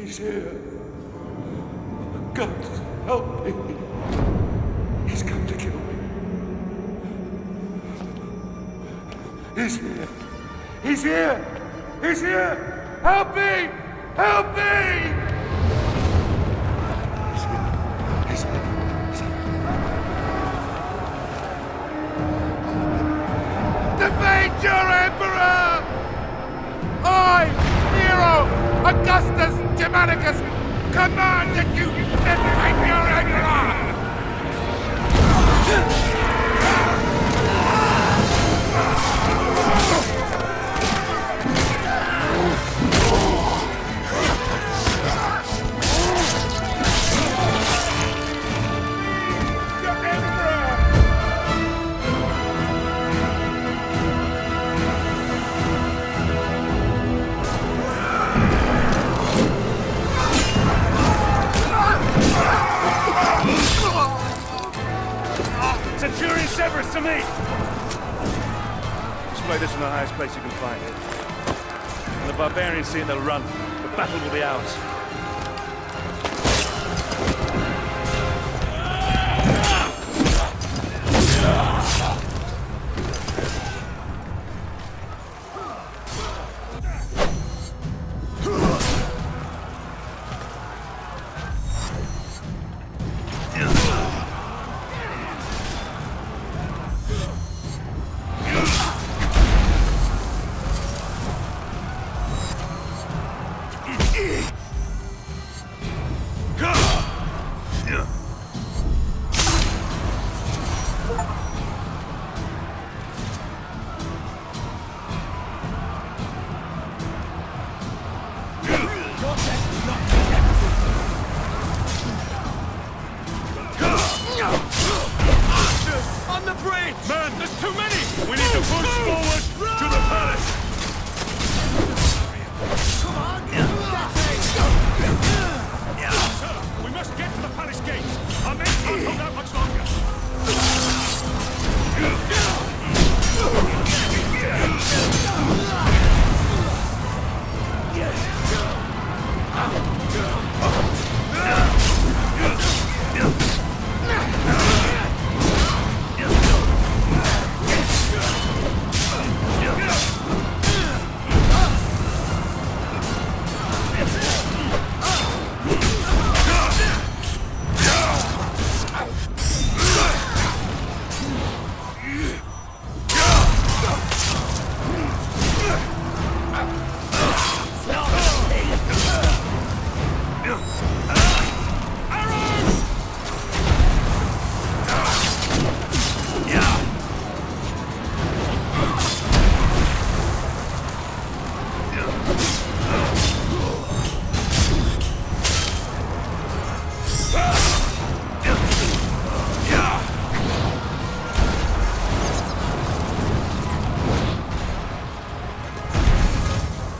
He's here. God, help me. He's come to kill me. He's here. He's here. He's here. Help me. Help me. He's here. He's here. He's here. Defeat your emperor! I, Nero Augustus Germanicus, command that you defeat your emperor! Centurion Severus to me! Display this in the highest place you can find. When the barbarians see it, they'll run. The battle will be ours. On the bridge! Man, There's too many! we need to push forward to the palace! Come on! Sir, we must get to the palace gates! Our men can't hold out much longer!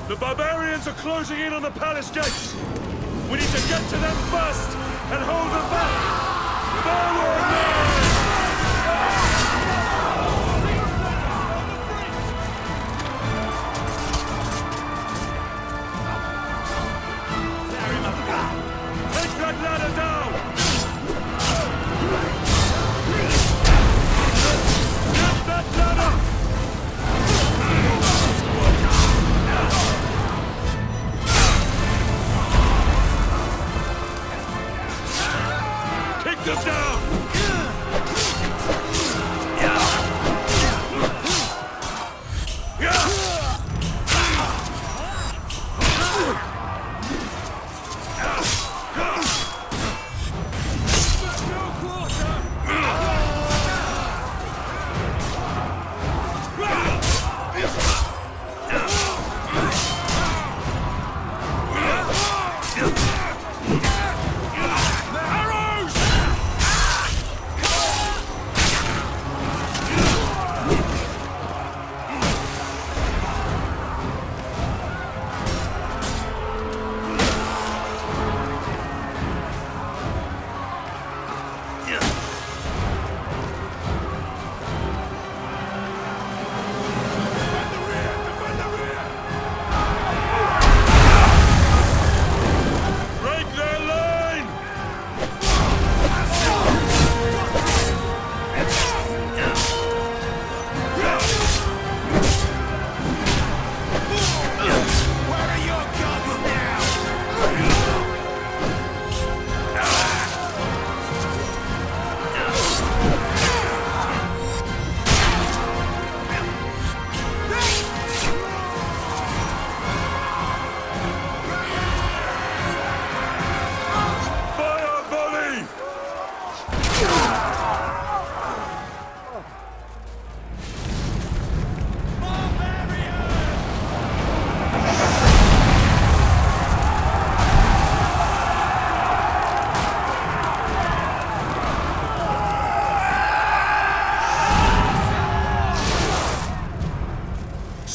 The barbarians are closing in on the palace gates! We need to get to them first and hold them back! Forward, men! Take that ladder down! Get that ladder! Kick them down!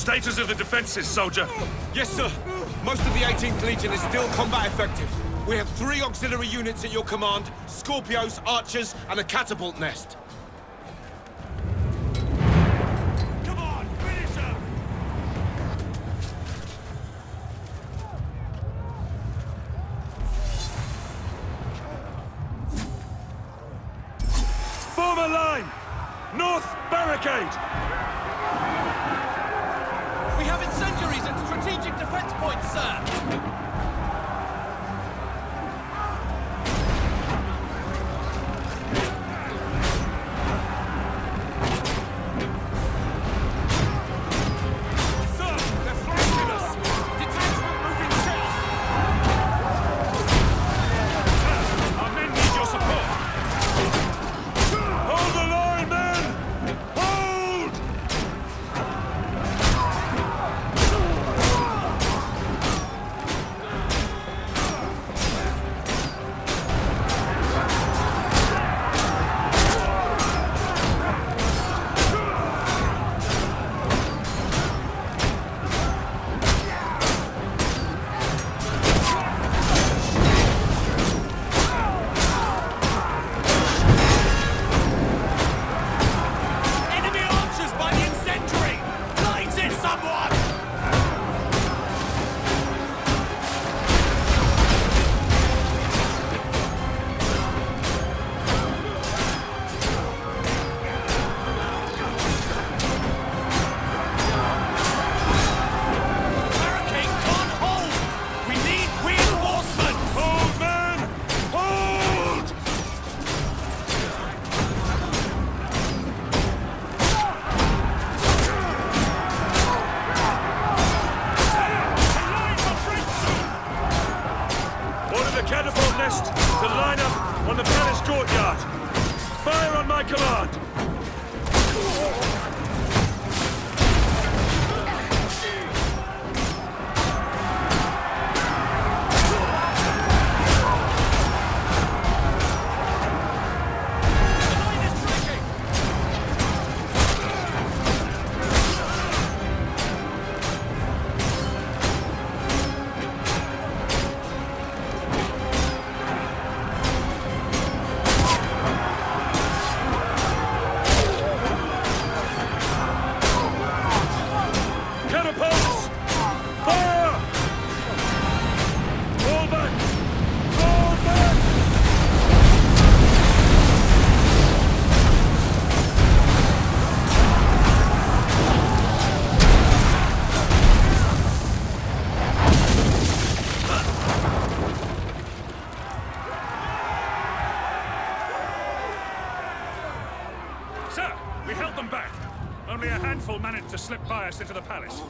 Status of the defenses, soldier. Yes, sir. Most of the 18th Legion is still combat effective. We have 3 auxiliary units at your command, Scorpios, Archers, and a catapult nest. Come on, finish her! Form a line! North barricade! We have incendiaries at strategic defense points, sir! Sir, they're flanking us! Detachment moving south! Our men need your support! Hold the line, men! Hold! Enemy archers by the incendiary! Light it, someone! Barricade can't hold! We need reinforcements! Hold, men! Hold! Order the catapult nest to line up on the palace courtyard. Fire on my command! The line is breaking! Catapults! Fire! Fall back! Fall back! Sir, we held them back. Only a handful managed to slip by us into the palace.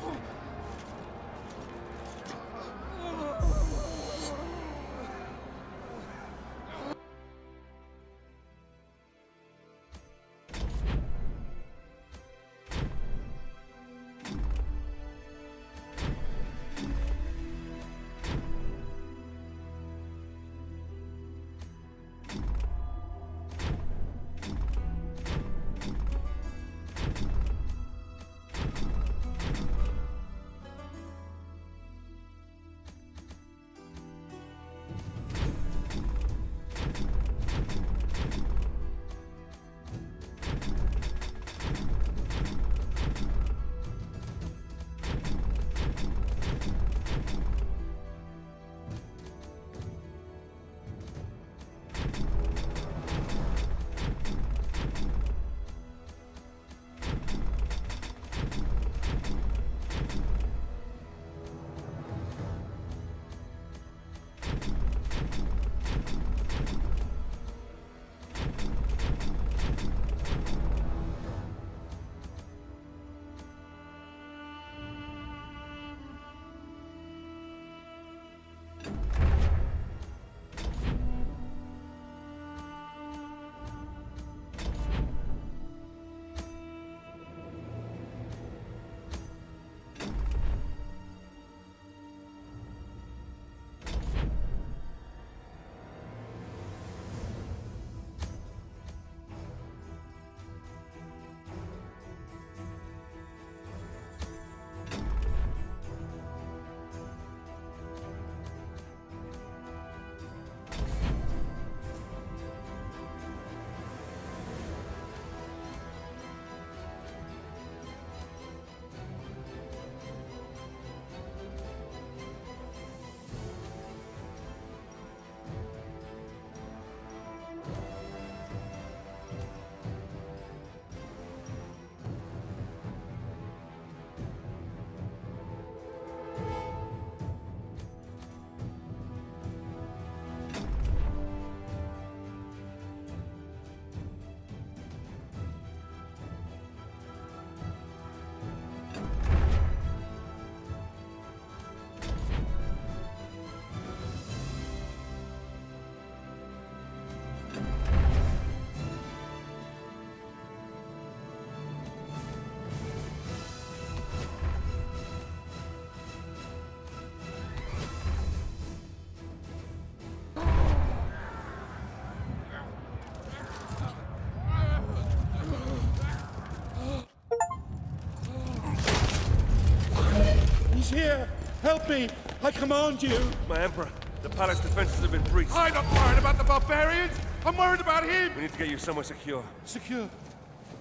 He's here! Help me! I command you! My Emperor, the palace defenses have been breached. I'm not worried about the barbarians! I'm worried about him! We need to get you somewhere secure. Secure.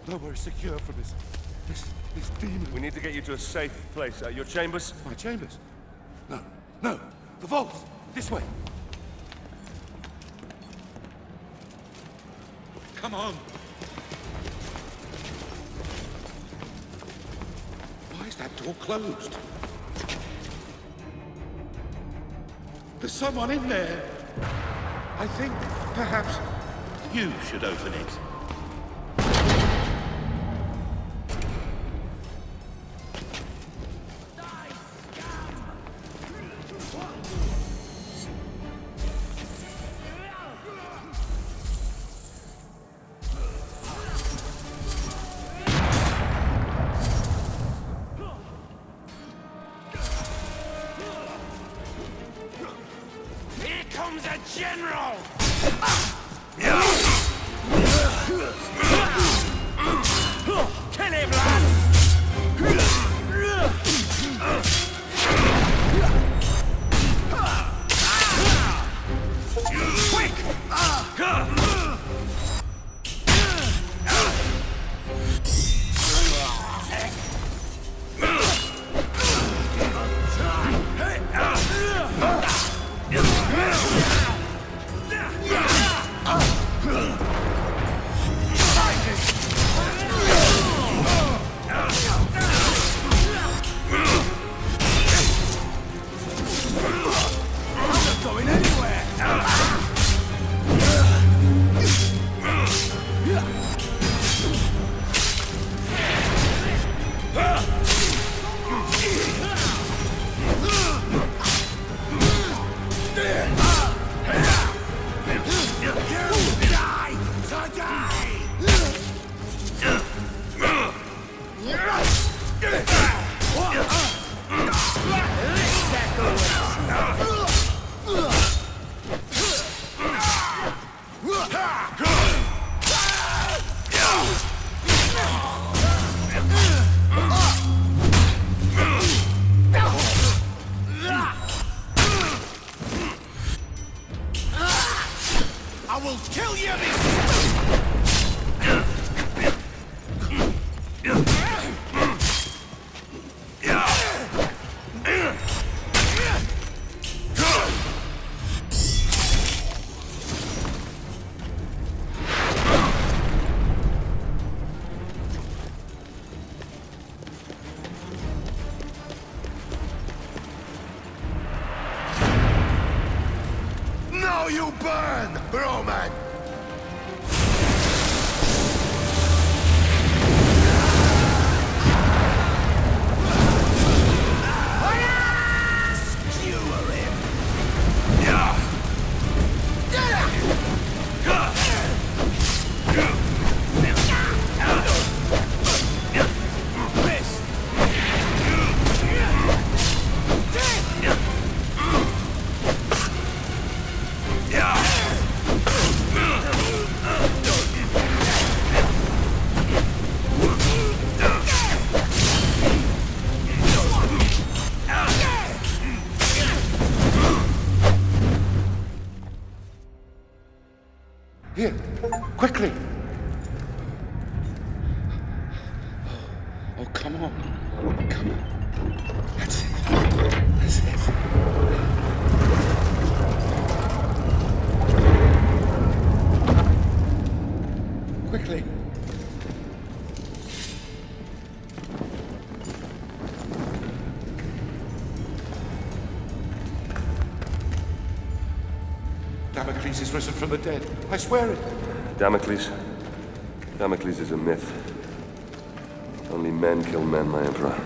Nowhere secure from this demon. We need to get you to a safe place. Your chambers? My chambers? No. The vault! This way! Come on! Why is that door closed? There's someone in there! I think perhaps you should open it. Here comes a general! Kill him, lads! I will kill you Now you burn, Roman! Here, quickly! Oh, come on. Come on. That's it. That's it. Quickly. Damocles is risen from the dead. I swear it. Damocles? Damocles is a myth. Only men kill men, my Emperor.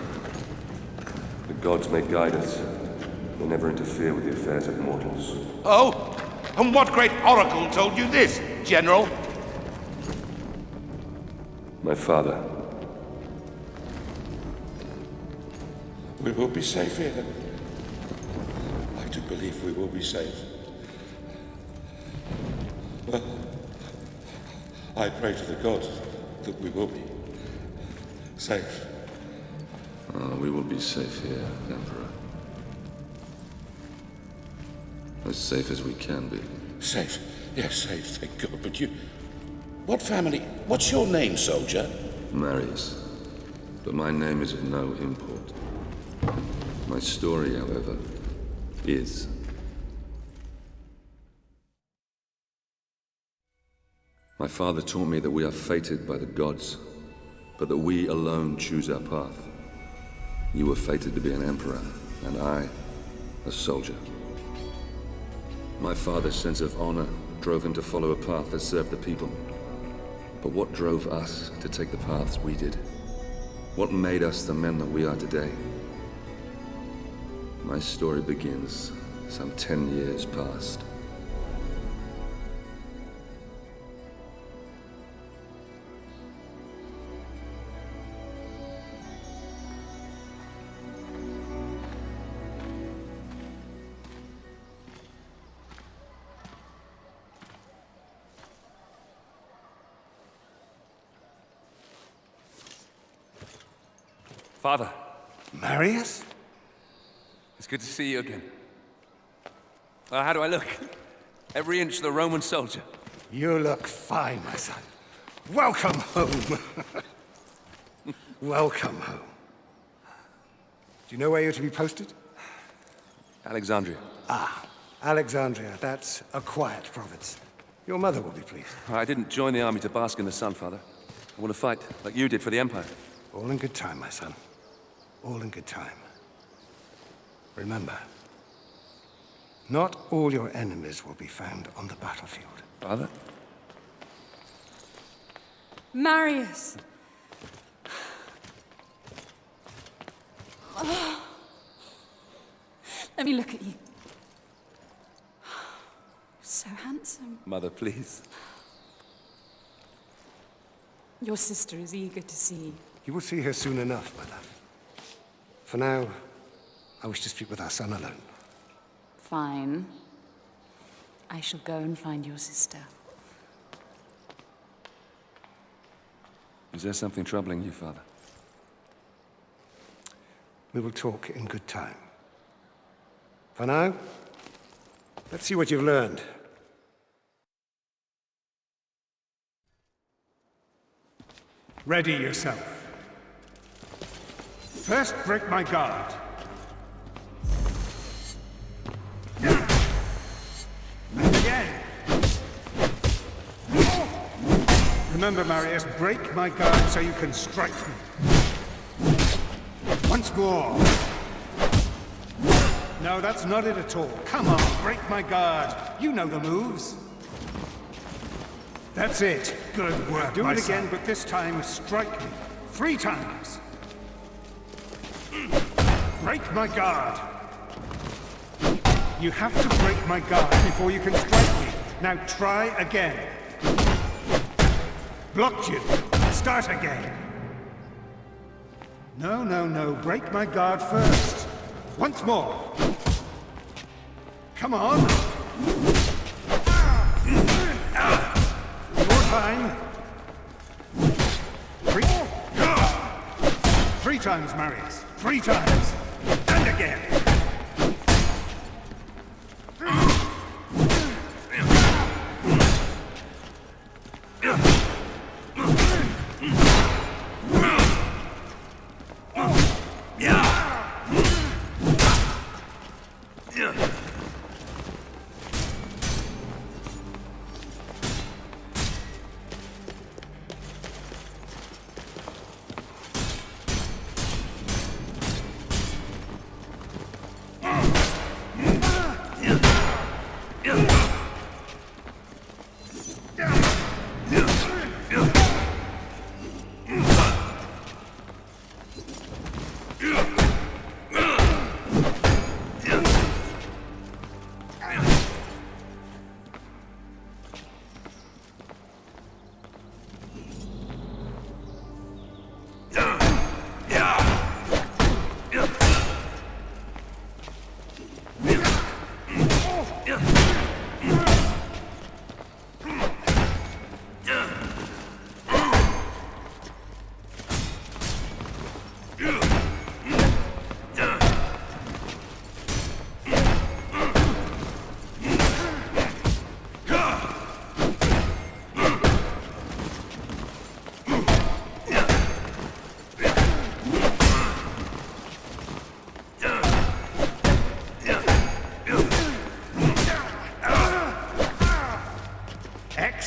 The gods may guide us. They never interfere with the affairs of mortals. Oh? And what great oracle told you this, General? My father. We will be safe here. I do believe we will be safe. Well, I pray to the gods that we will be safe. We will be safe here, Emperor. As safe as we can be. Safe. Yes, safe, thank God. But you... What family... What's your name, soldier? Marius. But my name is of no import. My story, however, is. My father taught me that we are fated by the gods, but that we alone choose our path. You were fated to be an emperor, and I, a soldier. My father's sense of honor drove him to follow a path that served the people. But what drove us to take the paths we did? What made us the men that we are today? My story begins some 10 years past. Father, Marius? it's good to see you again. How do I look? Every inch the Roman soldier. You look fine, my son. Welcome home. Welcome home. Do you know where you're to be posted? Alexandria. Alexandria. That's a quiet province. Your mother will be pleased. I didn't join the army to bask in the sun, Father. I want to fight, like you did for the Empire. All in good time, my son. All in good time. Remember, not all your enemies will be found on the battlefield. Father? Marius! Oh. Let me look at you. So handsome. Mother, please. Your sister is eager to see you. You will see her soon enough, my love. For now, I wish to speak with our son alone. Fine. I shall go and find your sister. Is there something troubling you, Father? We will talk in good time. For now, let's see what you've learned. Ready yourself. First, break my guard. And again. Remember, Marius, break my guard so you can strike me. Once more. No, that's not it at all. Come on, break my guard. You know the moves. That's it. Good work, do it again, but this time strike me. 3 times. Break my guard. You have to break my guard before you can strike me. Now try again. Blocked you. Start again. No, no, no. Break my guard first. Once more. Come on. More time. 3 times, Marius. 3 times. And again.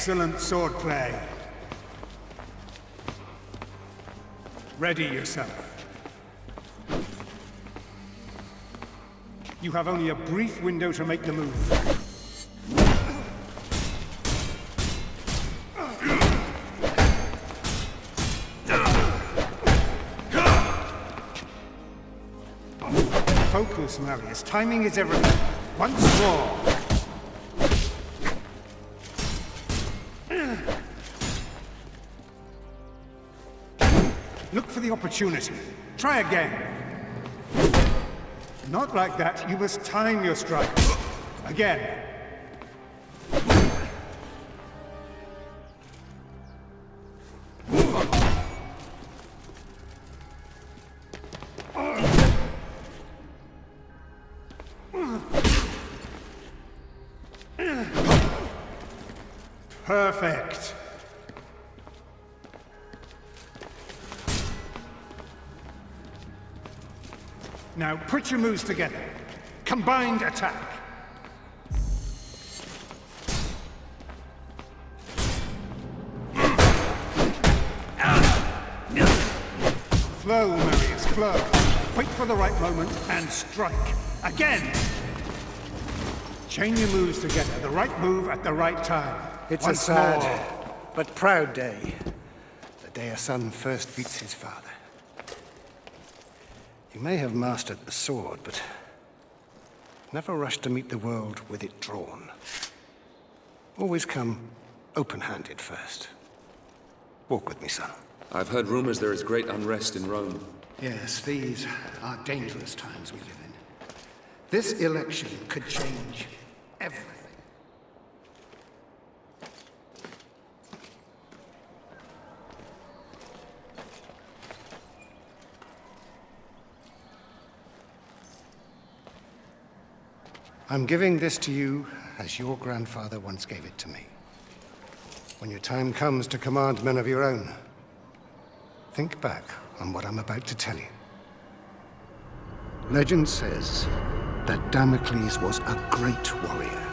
Excellent swordplay. Ready yourself. You have only a brief window to make the move. Focus, Marius. Timing is everything. Once more. Look for the opportunity. Try again. Not like that. You must time your strike. Again. Perfect. Now put your moves together. Combined attack. Flow, Marius, flow. Wait for the right moment and strike. Again! Chain your moves together. The right move at the right time. It's Once a sad more. but proud day. The day a son first beats his father. You may have mastered the sword, but never rush to meet the world with it drawn. Always come open-handed first. Walk with me, son. I've heard rumors there is great unrest in Rome. Yes, these are dangerous times we live in. This election could change everything. I'm giving this to you as your grandfather once gave it to me. When your time comes to command men of your own, think back on what I'm about to tell you. Legend says that Damocles was a great warrior.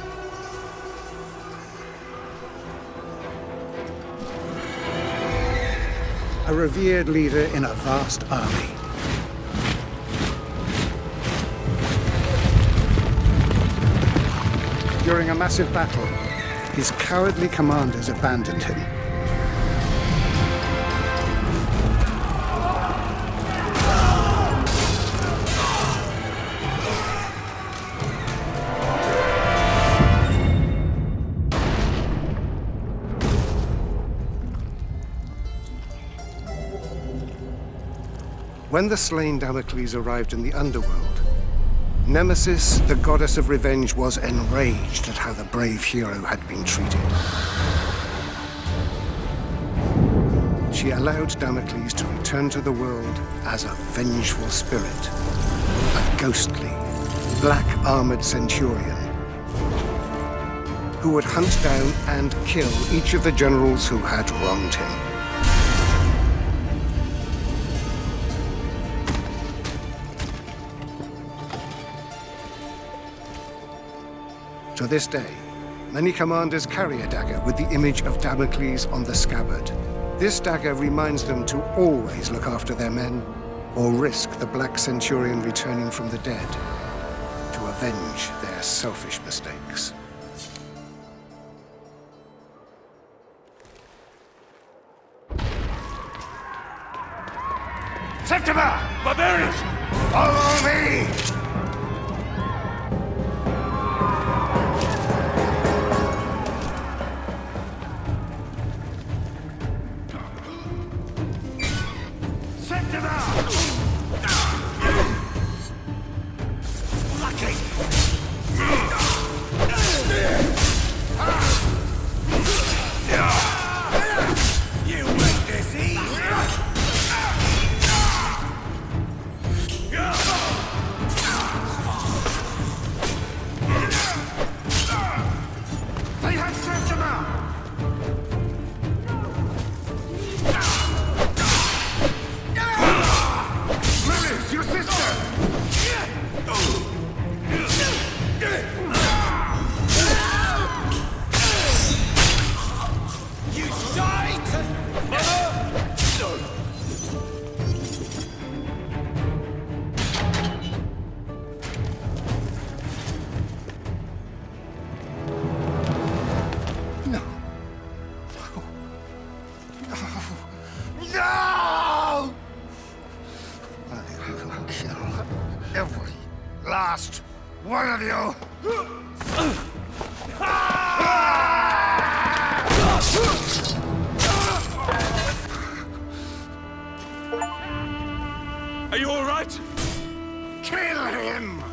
A revered leader in a vast army. During a massive battle, his cowardly commanders abandoned him. When the slain Damocles arrived in the underworld, Nemesis, the goddess of revenge, was enraged at how the brave hero had been treated. She allowed Damocles to return to the world as a vengeful spirit, a ghostly, black-armored centurion who would hunt down and kill each of the generals who had wronged him. To this day, many commanders carry a dagger with the image of Damocles on the scabbard. This dagger reminds them to always look after their men, or risk the Black Centurion returning from the dead to avenge their selfish mistakes. Septima! Barbarians! Follow me! last one of you! Are you all right? Kill him!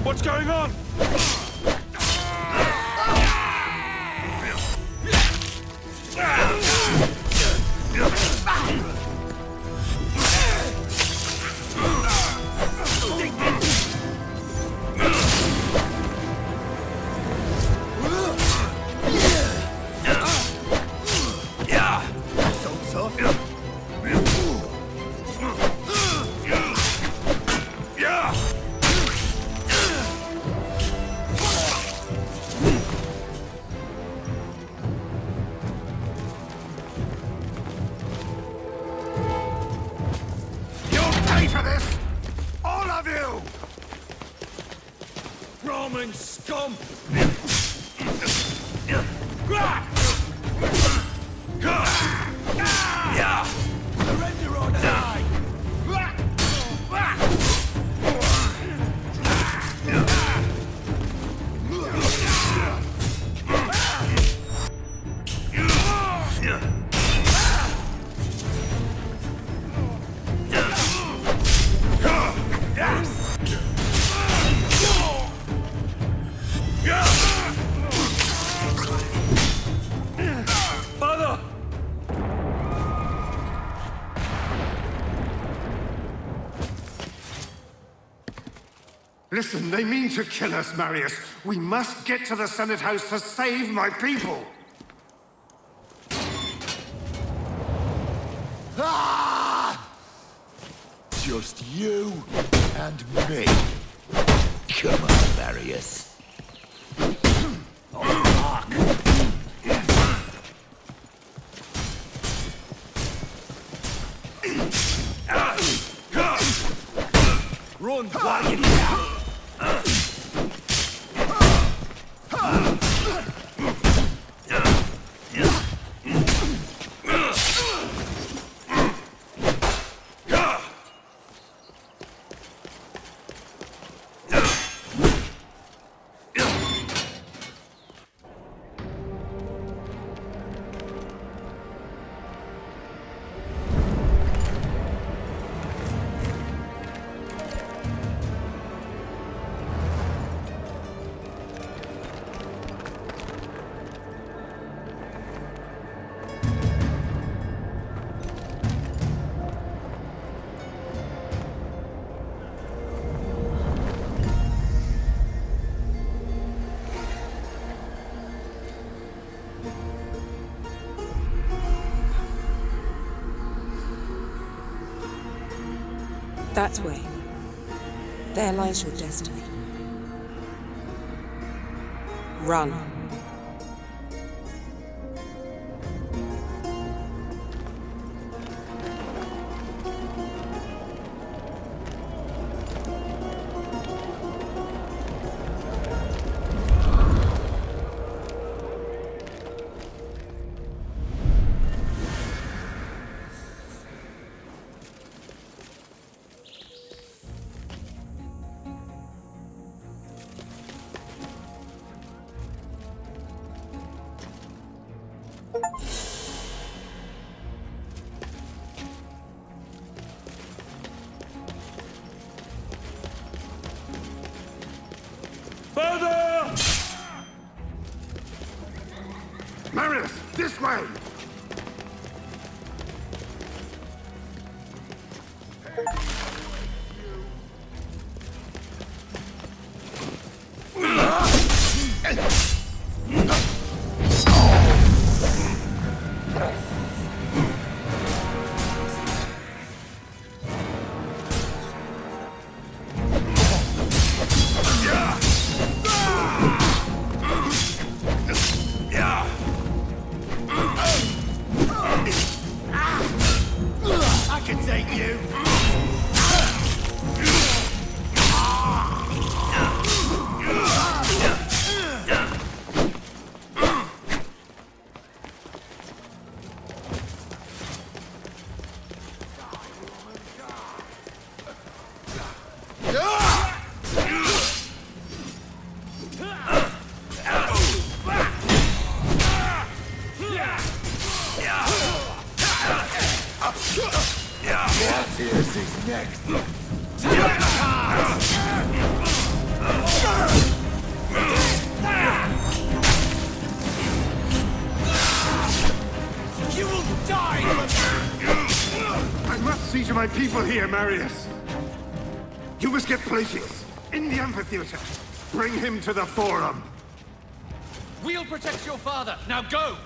What's going on? For this! All of you! Roman scum! Surrender or die! Father! Listen, they mean to kill us, Marius. We must get to the Senate House to save my people. Just you and me. Come on, Marius. Run while you can! That way. There lies your destiny. Run. Father! Marius, this way! Gratius is next. You will die! I must see to my people here, Marius. You must get Placius in the amphitheater. Bring him to the Forum. We'll protect your father. Now go!